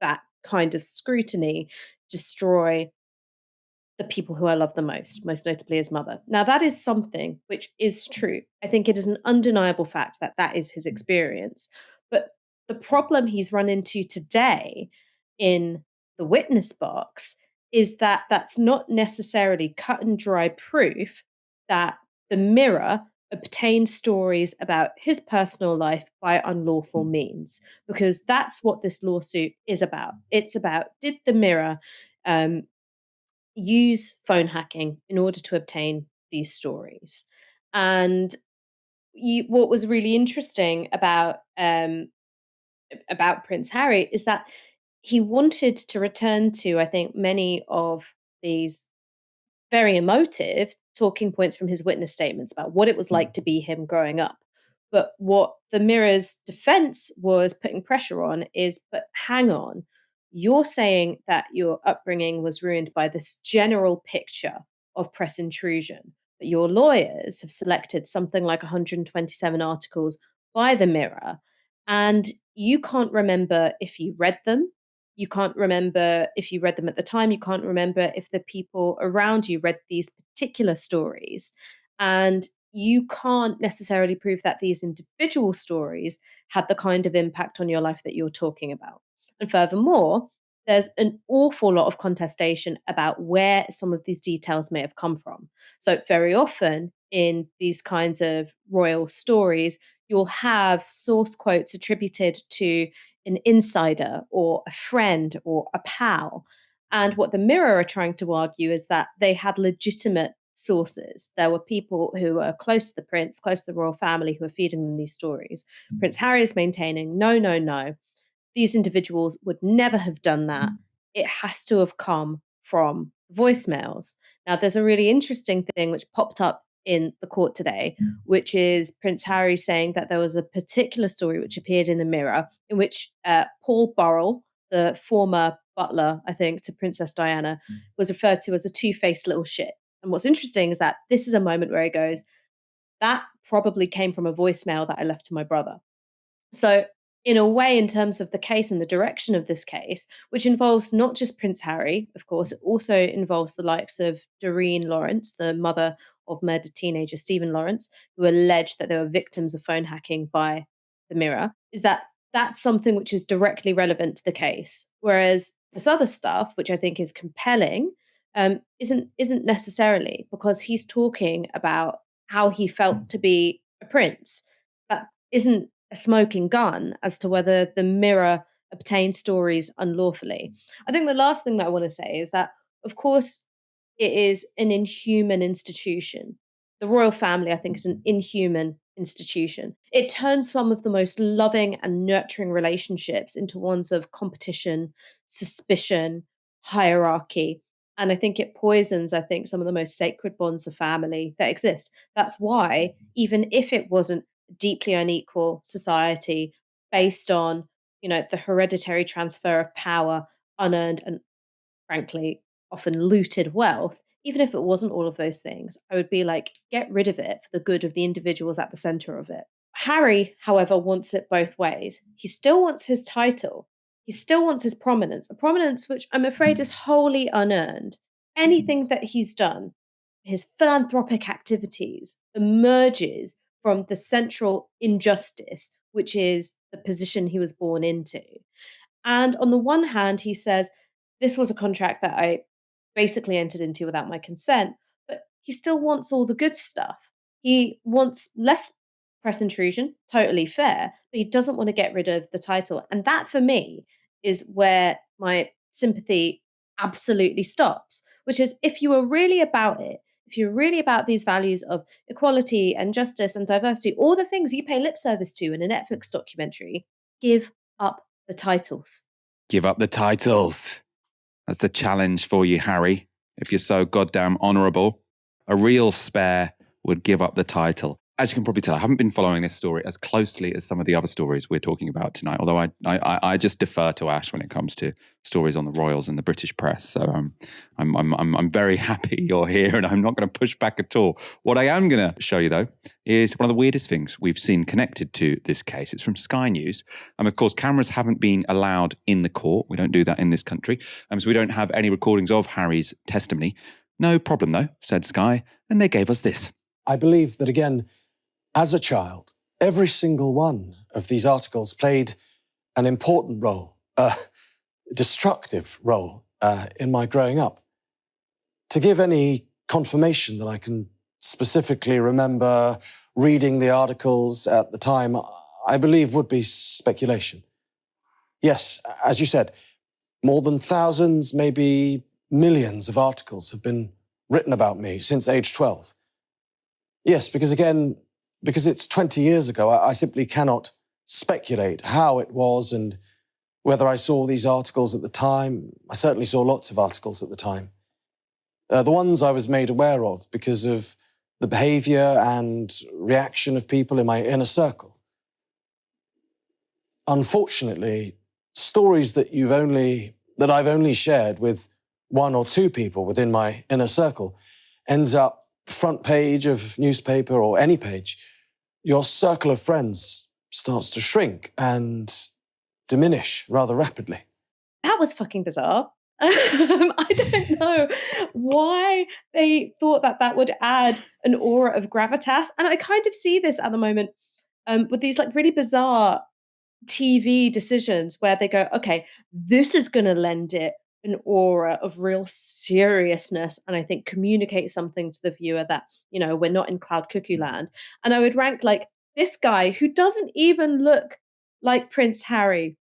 that kind of scrutiny destroy the people who I love the most notably his mother. Now, that is something which is true. I think it is an undeniable fact that that is his experience. But the problem he's run into today in the witness box is that that's not necessarily cut and dry proof that the Mirror obtained stories about his personal life by unlawful means, because that's what this lawsuit is about. It's about, did the Mirror um, use phone hacking in order to obtain these stories? And what was really interesting about Prince Harry is that he wanted to return to, I think, many of these very emotive talking points from his witness statements about what it was like to be him growing up. But what the Mirror's defense was putting pressure on is, but hang on, you're saying that your upbringing was ruined by this general picture of press intrusion, but your lawyers have selected something like 127 articles by the Mirror, and you can't remember if you read them. You can't remember if you read them at the time. You can't remember if the people around you read these particular stories. And you can't necessarily prove that these individual stories had the kind of impact on your life that you're talking about. And furthermore, there's an awful lot of contestation about where some of these details may have come from. So, very often in these kinds of royal stories, you'll have source quotes attributed to an insider or a friend or a pal. And what the Mirror are trying to argue is that they had legitimate sources. There were people who were close to the prince, close to the royal family, who were feeding them these stories. Prince Harry is maintaining, no, no, no, these individuals would never have done that. It has to have come from voicemails. Now, there's a really interesting thing which popped up in the court today, which is Prince Harry saying that there was a particular story which appeared in the Mirror in which Paul Burrell, the former butler, I think, to Princess Diana, was referred to as a two-faced little shit. And what's interesting is that this is a moment where he goes, that probably came from a voicemail that I left to my brother. So, in a way, in terms of the case and the direction of this case, which involves not just Prince Harry, of course, it also involves the likes of Doreen Lawrence, the mother of murdered teenager Stephen Lawrence, who alleged that they were victims of phone hacking by the Mirror, is that that's something which is directly relevant to the case. Whereas this other stuff, which I think is compelling, isn't necessarily, because he's talking about how he felt to be a prince. That isn't a smoking gun as to whether the Mirror obtained stories unlawfully. I think the last thing that I want to say is that, of course, it is an inhuman institution. The royal family, I think, is an inhuman institution. It turns some of the most loving and nurturing relationships into ones of competition, suspicion, hierarchy. And I think it poisons, I think, some of the most sacred bonds of family that exist. That's why, even if it wasn't deeply unequal society based on, the hereditary transfer of power, unearned and frankly often looted wealth, even if it wasn't all of those things, I would be like, get rid of it for the good of the individuals at the center of it. Harry, however, wants it both ways. He still wants his title. He still wants his prominence, a prominence which I'm afraid is wholly unearned. Anything that he's done, his philanthropic activities, emerges from the central injustice, which is the position he was born into. And on the one hand, he says, this was a contract that I basically entered into without my consent, but he still wants all the good stuff. He wants less press intrusion, totally fair, but he doesn't want to get rid of the title. And that for me is where my sympathy absolutely stops, which is if you are really about it, if you're really about these values of equality and justice and diversity, all the things you pay lip service to in a Netflix documentary, give up the titles. Give up the titles. That's the challenge for you, Harry. If you're so goddamn honourable, a real spare would give up the title. As you can probably tell, I haven't been following this story as closely as some of the other stories we're talking about tonight, although I just defer to Ash when it comes to stories on the royals and the British press. So I'm very happy you're here, and I'm not going to push back at all. What I am going to show you, though, is one of the weirdest things we've seen connected to this case. It's from Sky News. Of course, cameras haven't been allowed in the court. We don't do that in this country. So we don't have any recordings of Harry's testimony. No problem, though, said Sky, and they gave us this. I believe that, again, as a child, every single one of these articles played an important role, a destructive role in my growing up. To give any confirmation that I can specifically remember reading the articles at the time, I believe would be speculation. Yes, as you said, more than thousands, maybe millions of articles have been written about me since age 12. Yes, because again, because it's 20 years ago, I simply cannot speculate how it was and whether I saw these articles at the time. I certainly saw lots of articles at the time. The ones I was made aware of because of the behaviour and reaction of people in my inner circle. Unfortunately, stories that I've only shared with one or two people within my inner circle ends up front page of newspaper or any page. Your circle of friends starts to shrink and diminish rather rapidly. That was fucking bizarre. I don't know why they thought that would add an aura of gravitas. And I kind of see this at the moment with these like really bizarre TV decisions where they go, okay, this is going to lend it an aura of real seriousness and I think communicate something to the viewer that, you know, we're not in cloud cuckoo land. And I would rank like this guy who doesn't even look like Prince Harry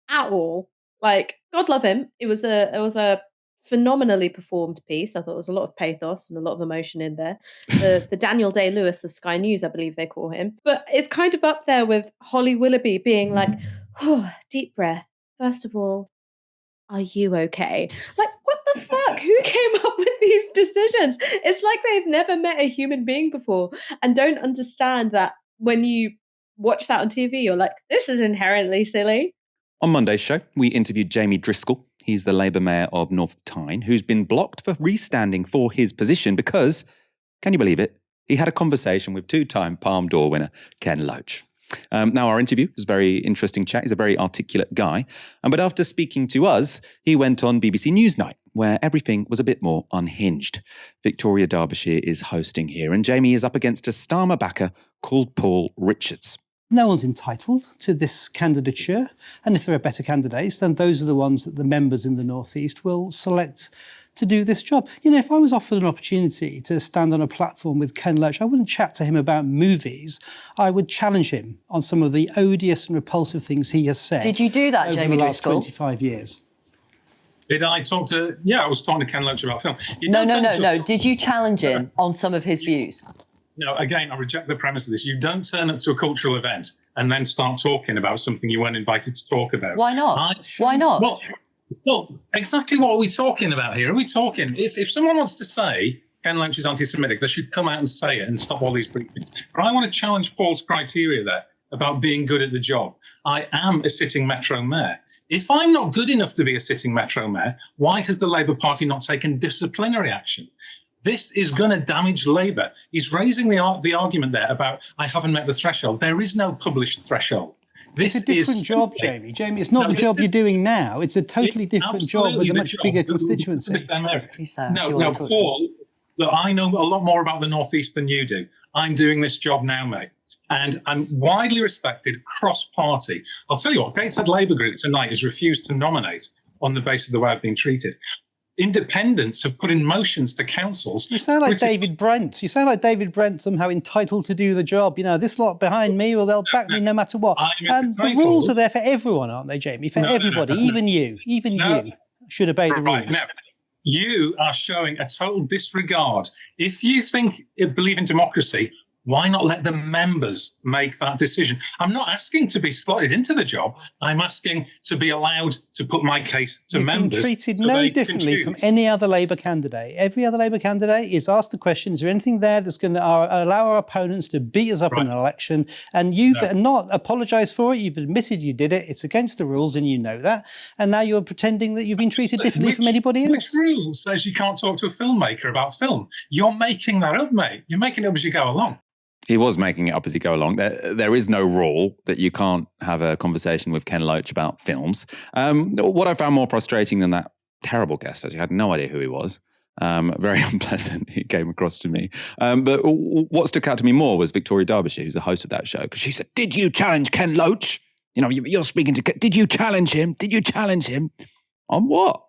at all. Like, God love him. It was a phenomenally performed piece. I thought there was a lot of pathos and a lot of emotion in there. The Daniel Day-Lewis of Sky News, I believe they call him. But it's kind of up there with Holly Willoughby being like, oh, deep breath. First of all, are you okay? Like, what the fuck? Who came up with these decisions? It's like they've never met a human being before and don't understand that when you watch that on TV, you're like, this is inherently silly. On Monday's show, we interviewed Jamie Driscoll. He's the Labour mayor of North Tyne, who's been blocked for restanding for his position because, can you believe it, he had a conversation with two-time Palme d'Or winner Ken Loach. Now, our interview was a very interesting chat. He's a very articulate guy. But after speaking to us, he went on BBC Newsnight, where everything was a bit more unhinged. Victoria Derbyshire is hosting here, and Jamie is up against a Starmer backer called Paul Richards. No one's entitled to this candidature, and if there are better candidates, then those are the ones that the members in the North East will select to do this job. You know, if I was offered an opportunity to stand on a platform with Ken Loach, I wouldn't chat to him about movies. I would challenge him on some of the odious and repulsive things he has said. Did you do that, Jamie Driscoll? Over the last 25 years. Did I talk to... Yeah, I was talking to Ken Loach about film. No. Did you challenge him on some of his views? No, again, I reject the premise of this. You don't turn up to a cultural event and then start talking about something you weren't invited to talk about. Why not? Why not? Well, exactly what are we talking about here? Are we talking... If someone wants to say Ken Loach is anti-Semitic, they should come out and say it and stop all these briefings. But I want to challenge Paul's criteria there about being good at the job. I am a sitting Metro mayor. If I'm not good enough to be a sitting Metro mayor, why has the Labour Party not taken disciplinary action? This is going to damage Labour. He's raising the argument there about I haven't met the threshold. There is no published threshold. It's a different job, Jamie. Jamie, it's not the job you're doing now. It's a totally different job with a much bigger constituency. No, Paul, look, I know a lot more about the North East than you do. I'm doing this job now, mate. And I'm widely respected cross-party. I'll tell you what, Gateshead Labour Group tonight has refused to nominate on the basis of the way I've been treated. independents have put in motions to councils. You sound like David Brent. You sound like David Brent, somehow entitled to do the job. You know, this lot behind me, well, they'll back me no matter what. The rules are there for everyone, aren't they, Jamie? For everybody, even you. Even you should obey the rules. Now, you are showing a total disregard. If you believe in democracy, why not let the members make that decision? I'm not asking to be slotted into the job. I'm asking to be allowed to put my case to members. You've been treated no differently from any other Labour candidate. Every other Labour candidate is asked the question, is there anything there that's going to allow our opponents to beat us up in an election? And you've not apologised for it. You've admitted you did it. It's against the rules and you know that. And now you're pretending that you've been treated differently from anybody else. Which rule says you can't talk to a filmmaker about film? You're making that up, mate. You're making it up as you go along. He was making it up as he go along. There is no rule that you can't have a conversation with Ken Loach about films. What I found more frustrating than that terrible guest, I had no idea who he was. Very unpleasant, he came across to me. But what stuck out to me more was Victoria Derbyshire, who's the host of that show, because she said, did you challenge Ken Loach? You know, you're speaking to Ken. Did you challenge him? Did you challenge him? On what?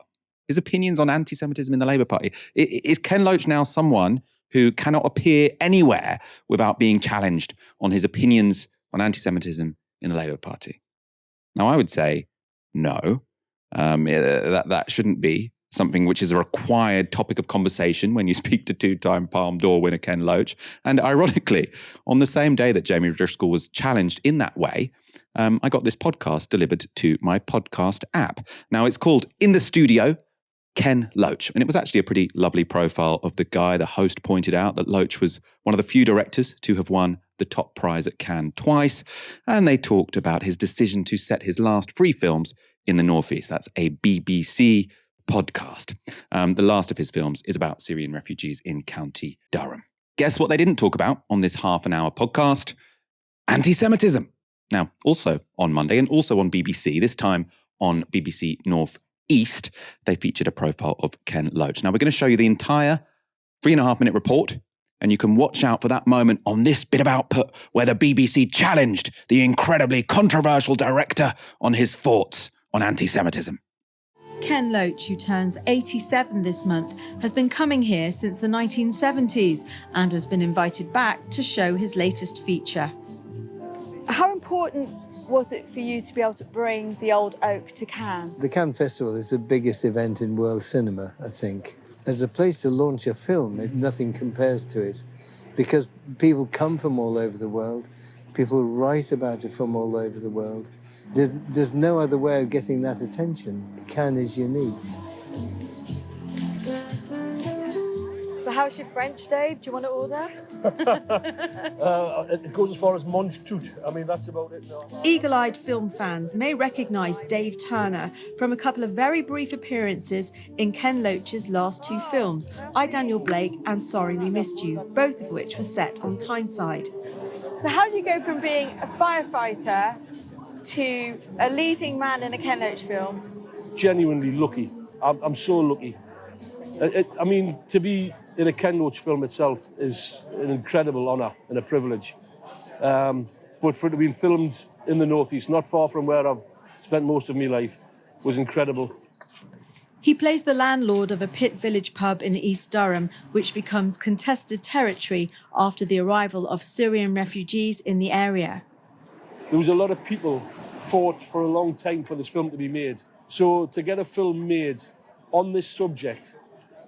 His opinions on anti-Semitism in the Labour Party. Is Ken Loach now someone who cannot appear anywhere without being challenged on his opinions on anti-Semitism in the Labour Party? Now, I would say no. That shouldn't be something which is a required topic of conversation when you speak to two-time Palme d'Or winner Ken Loach. And ironically, on the same day that Jamie Driscoll was challenged in that way, I got this podcast delivered to my podcast app. Now, it's called In the Studio, Ken Loach. And it was actually a pretty lovely profile of the guy. The host pointed out that Loach was one of the few directors to have won the top prize at Cannes twice. And they talked about his decision to set his last 3 films in the Northeast. That's a BBC podcast. The last of his films is about Syrian refugees in County Durham. Guess what they didn't talk about on this half-an-hour podcast? Anti-Semitism. Now, also on Monday and also on BBC, this time on BBC North East, they featured a profile of Ken Loach. Now, we're going to show you the entire 3.5-minute report, and you can watch out for that moment on this bit of output where the BBC challenged the incredibly controversial director on his thoughts on anti-Semitism. Ken Loach, who turns 87 this month, has been coming here since the 1970s and has been invited back to show his latest feature. How important was it for you to be able to bring the old oak to Cannes? The Cannes Festival is the biggest event in world cinema, I think. As a place to launch a film, nothing compares to it, because people come from all over the world, people write about it from all over the world. There's no other way of getting that attention. Cannes is unique. So how's your French, Dave? Do you want to order? It goes as far as mange tout. I mean, that's about it. No. Eagle-eyed film fans may recognise Dave Turner from a couple of very brief appearances in Ken Loach's last 2 films, I, Daniel Blake and Sorry We Missed You, both of which were set on Tyneside. So how do you go from being a firefighter to a leading man in a Ken Loach film? Genuinely lucky. I'm so lucky. I mean, to be in a Ken Loach film itself is an incredible honour and a privilege. But for it to be filmed in the Northeast, not far from where I've spent most of my life, was incredible. He plays the landlord of a pit village pub in East Durham, which becomes contested territory after the arrival of Syrian refugees in the area. There was a lot of people fought for a long time for this film to be made. So to get a film made on this subject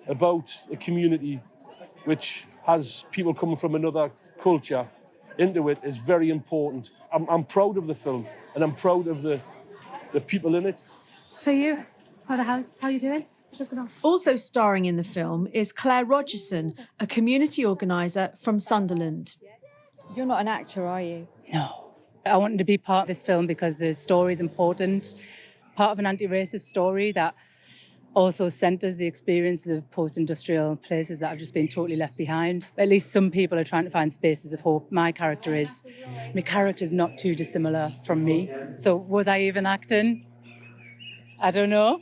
about a community which has people coming from another culture into it is very important. I'm proud of the film and I'm proud of the people in it. For you, for the house, how are you doing? Also starring in the film is Claire Rogerson, a community organiser from Sunderland. You're not an actor, are you? No. I wanted to be part of this film because the story is important, part of an anti-racist story that also centres the experiences of post-industrial places that have just been totally left behind. At least some people are trying to find spaces of hope. My character is not too dissimilar from me. So was I even acting? I don't know.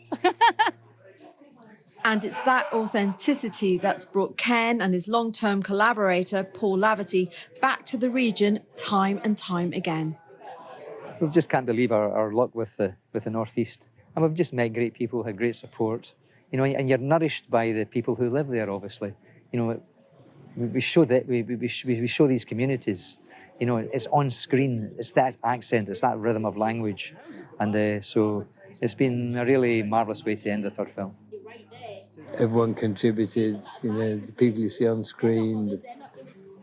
And it's that authenticity that's brought Ken and his long-term collaborator, Paul Laverty, back to the region time and time again. We just can't believe our luck with the North East. And we've just met great people, had great support. you know, and you're nourished by the people who live there, obviously. You know, we show that, we show these communities, you know, it's on screen, it's that accent, it's that rhythm of language. And so it's been a really marvellous way to end the third film. Everyone contributed, you know, the people you see on screen, the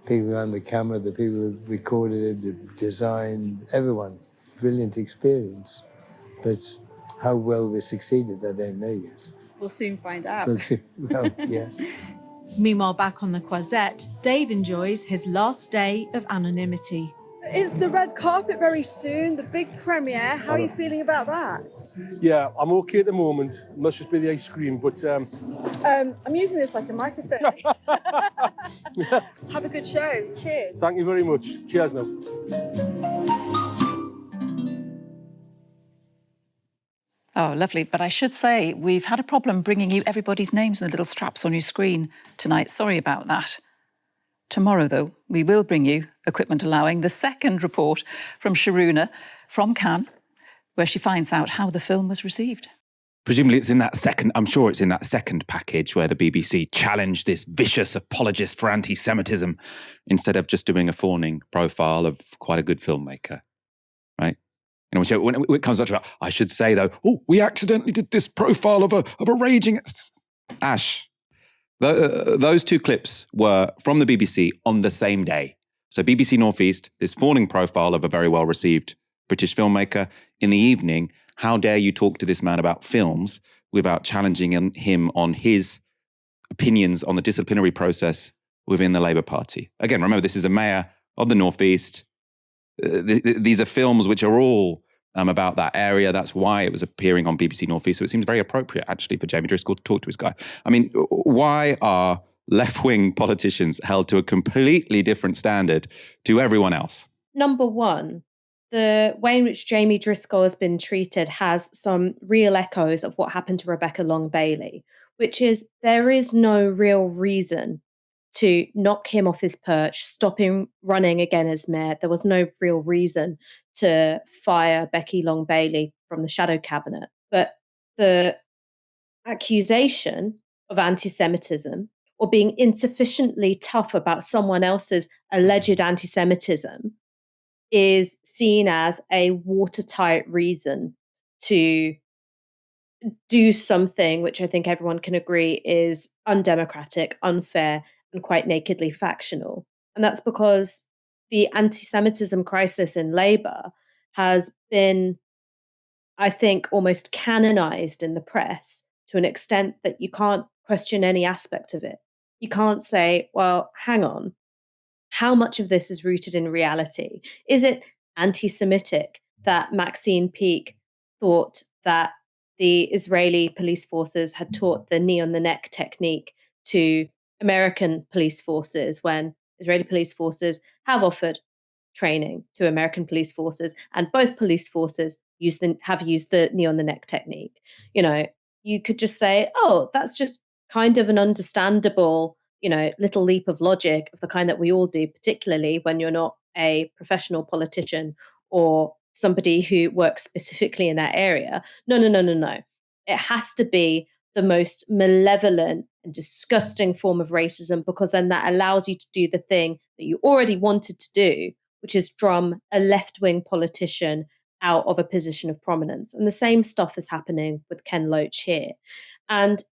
people behind the camera, the people who recorded it, the design, everyone. Brilliant experience. But how well we succeeded, I don't know yet. We'll soon find out. We'll see. Well, yeah. Meanwhile, back on the Croisette, Dave enjoys his last day of anonymity. It's the red carpet very soon, the big premiere. How are you feeling about that? Yeah, I'm okay at the moment. It must just be the ice cream, but... I'm using this like a microphone. Have a good show. Cheers. Thank you very much. Cheers now. Oh, lovely. But I should say, we've had a problem bringing you everybody's names and the little straps on your screen tonight. Sorry about that. Tomorrow, though, we will bring you, equipment allowing, the second report from Sharuna from Cannes, where she finds out how the film was received. Presumably it's in that second, I'm sure it's in that second package where the BBC challenged this vicious apologist for anti-Semitism instead of just doing a fawning profile of quite a good filmmaker, right? You know, when it comes up to, I should say though, oh, we accidentally did this profile of a raging... Ash, those two clips were from the BBC on the same day. So BBC Northeast, this fawning profile of a very well-received British filmmaker. In the evening, how dare you talk to this man about films without challenging him on his opinions on the disciplinary process within the Labour Party? Again, remember, this is a mayor of the Northeast. These are films which are all about that area. That's why it was appearing on BBC Northeast. So it seems very appropriate, actually, for Jamie Driscoll to talk to his guy. I mean, why are left-wing politicians held to a completely different standard to everyone else? Number one, the way in which Jamie Driscoll has been treated has some real echoes of what happened to Rebecca Long-Bailey, which is there is no real reason to knock him off his perch, stop him running again as mayor. There was no real reason to fire Becky Long-Bailey from the shadow cabinet. But the accusation of anti-Semitism or being insufficiently tough about someone else's alleged anti-Semitism is seen as a watertight reason to do something which I think everyone can agree is undemocratic, unfair, and quite nakedly factional. And that's because the anti-Semitism crisis in Labour has been, I think, almost canonized in the press to an extent that you can't question any aspect of it. You can't say, well, hang on, how much of this is rooted in reality? Is it anti-Semitic that Maxine Peake thought that the Israeli police forces had taught the knee on the neck technique to American police forces when Israeli police forces have offered training to American police forces, and both police forces have used the knee on the neck technique? You know, you could just say, oh, that's just kind of an understandable, you know, little leap of logic of the kind that we all do, particularly when you're not a professional politician or somebody who works specifically in that area. No. It has to be the most malevolent and disgusting form of racism, because then that allows you to do the thing that you already wanted to do, which is drum a left-wing politician out of a position of prominence. And the same stuff is happening with Ken Loach here. And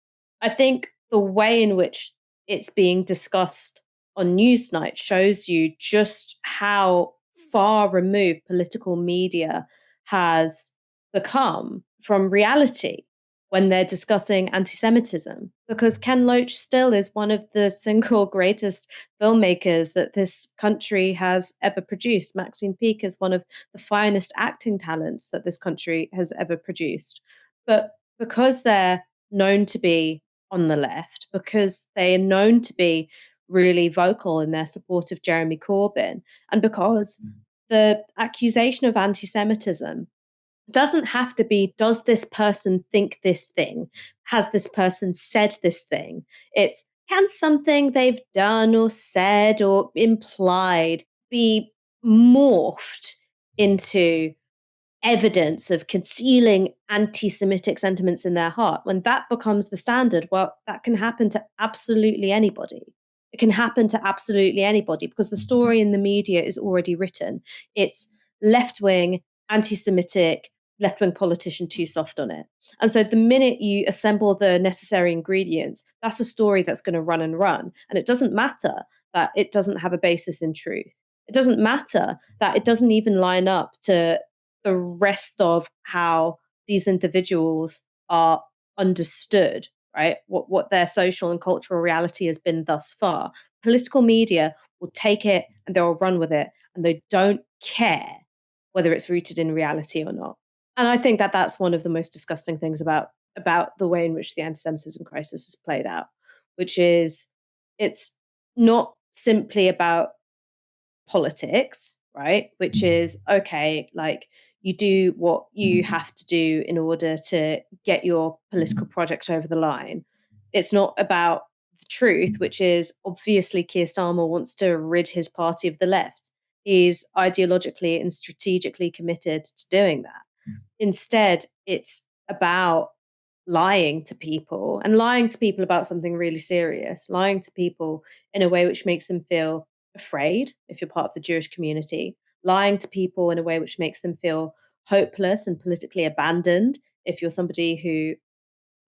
I think the way in which it's being discussed on Newsnight shows you just how far removed political media has become from reality when they're discussing anti-Semitism, because Ken Loach still is one of the single greatest filmmakers that this country has ever produced. Maxine Peake is one of the finest acting talents that this country has ever produced. But because they're known to be on the left, because they are known to be really vocal in their support of Jeremy Corbyn, and because the accusation of anti-Semitism doesn't have to be, does this person think this thing? Has this person said this thing? It's, can something they've done or said or implied be morphed into evidence of concealing anti-Semitic sentiments in their heart, when that becomes the standard, well, that can happen to absolutely anybody. It can happen to absolutely anybody because the story in the media is already written. It's left-wing, anti-Semitic, left-wing politician too soft on it. And so the minute you assemble the necessary ingredients, that's a story that's going to run and run. And it doesn't matter that it doesn't have a basis in truth. It doesn't matter that it doesn't even line up to the rest of how these individuals are understood, right? What their social and cultural reality has been thus far. Political media will take it and they'll run with it, and they don't care whether it's rooted in reality or not. And I think that that's one of the most disgusting things about the way in which the anti-Semitism crisis is played out, which is it's not simply about politics, right? Which is, okay, like you do what you have to do in order to get your political project over the line. It's not about the truth, which is obviously Keir Starmer wants to rid his party of the left. He's ideologically and strategically committed to doing that. Instead, it's about lying to people and lying to people about something really serious, lying to people in a way which makes them feel afraid if you're part of the Jewish community, lying to people in a way which makes them feel hopeless and politically abandoned if you're somebody who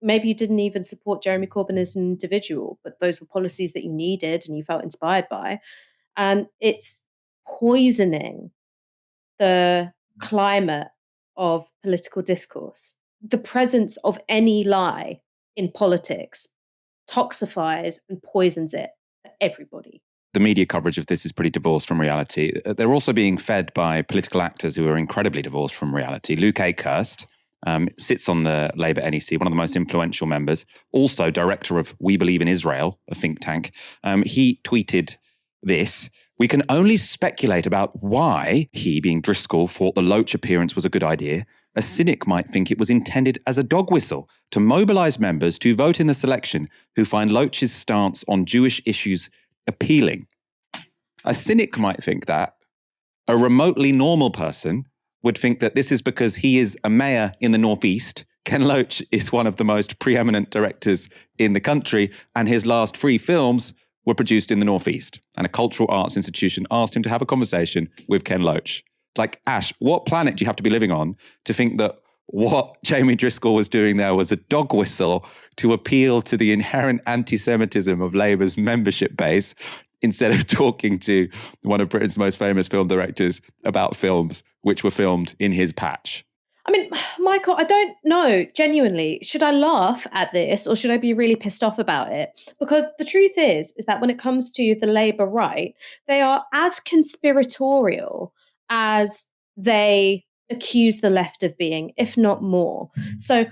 maybe you didn't even support Jeremy Corbyn as an individual, but those were policies that you needed and you felt inspired by. And it's poisoning the climate of political discourse. The presence of any lie in politics toxifies and poisons it for everybody. The media coverage of this is pretty divorced from reality. They're also being fed by political actors who are incredibly divorced from reality. Luke Akehurst sits on the Labour NEC, one of the most influential members, also director of We Believe in Israel, a think tank. He tweeted this: "We can only speculate about why he, being Driscoll, thought the Loach appearance was a good idea. A cynic might think it was intended as a dog whistle to mobilise members to vote in the selection who find Loach's stance on Jewish issues appealing." A cynic might think that. A remotely normal person would think that this is because he is a mayor in the Northeast. Ken Loach is one of the most preeminent directors in the country, and his last 3 films were produced in the Northeast. And a cultural arts institution asked him to have a conversation with Ken Loach. Like, Ash, what planet do you have to be living on to think that what Jamie Driscoll was doing there was a dog whistle to appeal to the inherent anti-Semitism of Labour's membership base, instead of talking to one of Britain's most famous film directors about films which were filmed in his patch? I mean, Michael, I don't know, genuinely, should I laugh at this or should I be really pissed off about it? Because the truth is that when it comes to the Labour right, they are as conspiratorial as they accuse the left of being, if not more. So,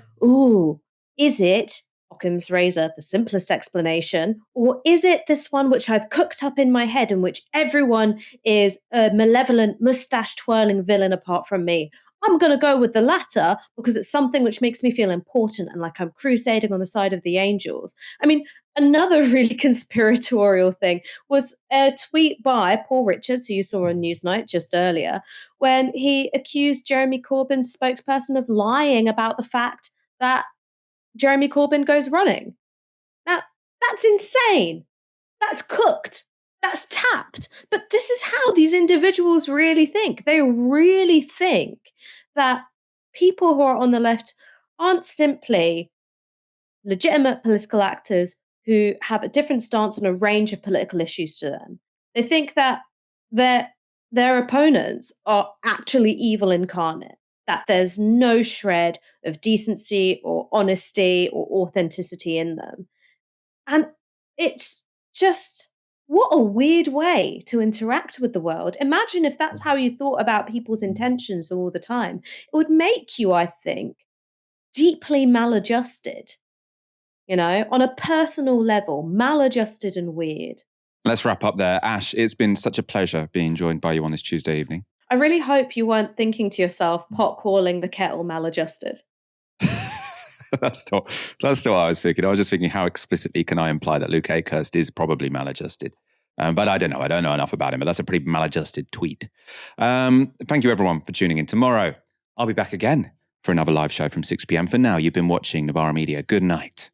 is it Occam's razor, the simplest explanation, or is it this one which I've cooked up in my head in which everyone is a malevolent, mustache-twirling villain apart from me? I'm going to go with the latter because it's something which makes me feel important and like I'm crusading on the side of the angels. I mean, another really conspiratorial thing was a tweet by Paul Richards, who you saw on Newsnight just earlier, when he accused Jeremy Corbyn's spokesperson of lying about the fact that Jeremy Corbyn goes running. Now, that's insane. That's cooked. That's tapped. But this is how these individuals really think. They really think that people who are on the left aren't simply legitimate political actors who have a different stance on a range of political issues to them. They think that their opponents are actually evil incarnate, that there's no shred of decency or honesty or authenticity in them. And it's just, what a weird way to interact with the world. Imagine if that's how you thought about people's intentions all the time. It would make you, I think, deeply maladjusted, on a personal level, maladjusted and weird. Let's wrap up there. Ash, it's been such a pleasure being joined by you on this Tuesday evening. I really hope you weren't thinking to yourself, pot calling the kettle maladjusted. That's not what I was thinking. I was just thinking, how explicitly can I imply that Luke Akehurst is probably maladjusted? But I don't know. I don't know enough about him, but that's a pretty maladjusted tweet. Thank you, everyone, for tuning in. Tomorrow, I'll be back again for another live show from 6 p.m. For now, you've been watching Novara Media. Good night.